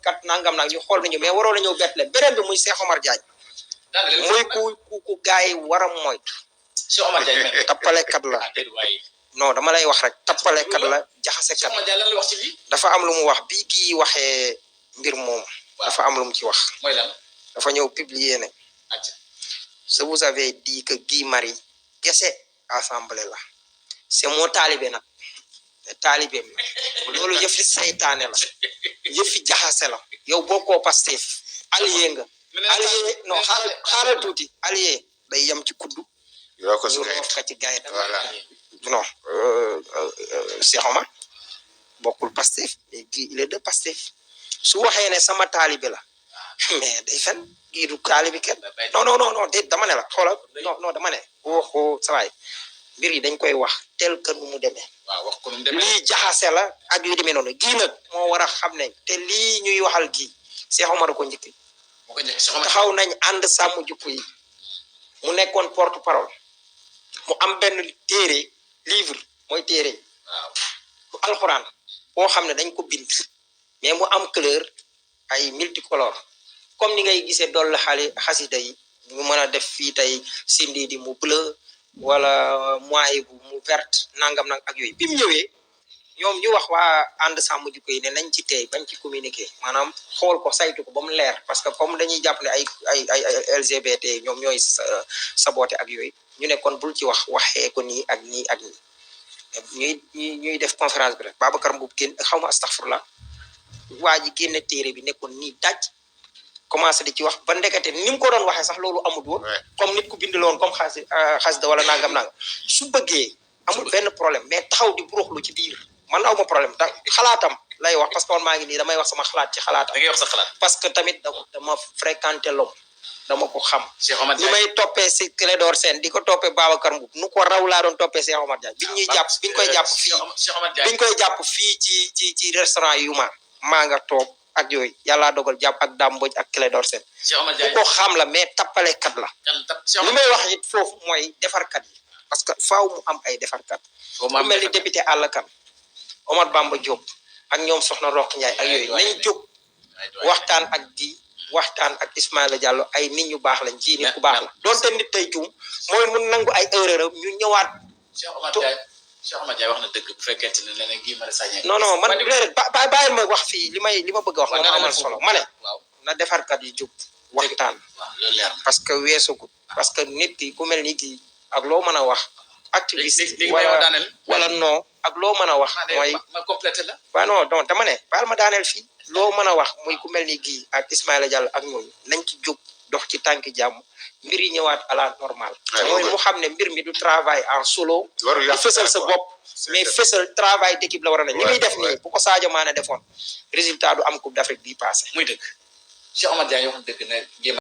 kat nangam nag ñu xool nañu mais waroon na ñëw bett leen beneen bi muy Cheikh Omar Diagne muy ku gars yi war a moytu. Cheikh Omar Diagne tappalekat la non dama lay wax rek tappalekat la jaxasekat dafa am lu mu wax bii kii waxee mbir moom dafa am lu mu ci wax dafa ñëw publier ne ce vous avez dit que Guy Marius kese assemblée la c'est mon talibé nag taalibeem la loolu yëfi saytaane la yëfi jaxase la yow bokkoo Pastef allié nga allié non xaaral tuuti allié day yem ci kuddu yoo ko su roof ka ci gaay non Cheikh Omar bokkul Pastef mais Guy il est de Pastef su waxee ne sama taalibe la mais day fen Guy du taalibe kenn non déet dama ne la xoolal non dama ne waxoo sawaay mbir yi dañ koy wax tel que nu mu demee wax ko nu mu demee lii jaxase la ak yu demee noonu Guy nag moo war a xam ne te lii ñuy waxal Guy Cheikh Omar ko njëkk taxaw nañ ànd sàmm jukku yi mu nekkoon porte parole mu am benn téere livre mooy téere bu alxuraan boo xam ne dañ ko bind mais mu am couleur ay multicolore comme ni ngay gisee doll xasida yi ñu mën a def fii tey sindi di mu bleu wala moy bu mu verte nangam nag ak yooyu bi mu ñëwee ñoom ñu wax waa ànd sàmm jikko yi ne nañ ci tey bañ ci communiquer maanaam xool ko saytu ko ba mu leer parce que comme dañuy jàpp ne ay LGBT ñoom ñooy saboté ak yooyu ñu ne kon bul ci waxee ko nii ak nii ak nii ñuy def conférence bi rek Babacar Mbuub génn xaw ma astaghfirullah waa ji génne téere bi nekkoon nii daj commencé di ci wax ba ndekete ni mu ko doon waxee sax loolu amul woon comme nit ku bindaloon comme xasida wala nangam su bëggee amul benn problème mais taxaw di buruxlu ci biir man aw ma problème da xalaatam lay wax parce que man maa ngi nii damay wax sama xalaat ci xalaatam. da ngay wax sa xalaat parce que tamit dama fréquenté l'homme dama ko xam. li may toppee si Clédor Sène di ko toppee Babacar Mbuub nu ko raw laa doon toppee Cheikh Omar Diagne biñ koy jàpp fii ci restaurant yu maa nga toog ak yooyu yàllaa dogal jàpp ak Damboj ak Clédor Sène ku ko xam la mais tappalekat la li may wax it foofu mooy defarkat yi parce que faaw mu am ay defarkat ku mel ni député Alla Kane Omar Bamba Diop ak ñoom Soxna Roq Ndiaye ak yooyu nañ jóg waxtaan ak Guy waxtaan ak Ismaïla Diallo ay nit ñu baax lañ ci nit ku baax la doonte nit tey juum mooy mun nangu ay erreur ñu ñëwaat Cheikh Omar Diagne wax na dëgg bu fekkente ne nee na Guy Marius Sagna non man bàyyil ma wax fii li ma bëgg a wax moo amal solo ma ne na defarkat yi jóg waxtaan parce que weesugut parce que nit ki ku mel ni Guy ak loo mën a wax activiste wala non ak loo mën a wax mooy ma complété la waaw non dama ne baal ma daaneel fii loo mën a wax muy ku mel ni Guy ak Ismaïla Diallo ak ñooñu nañ ci jóg dox ci tànki jàmm mbir yi ñëwaat à la normale mooy mu xam ne mbir mi du travail en solo di fësal sa bopp mais fësal travail d'équipe la war a ne li muy def nii bu ko Sadio Mané defoon résultat du am Coupe d'Afrique bii passé muy dëgg Cheikh Omar Diagne wax dëgg ne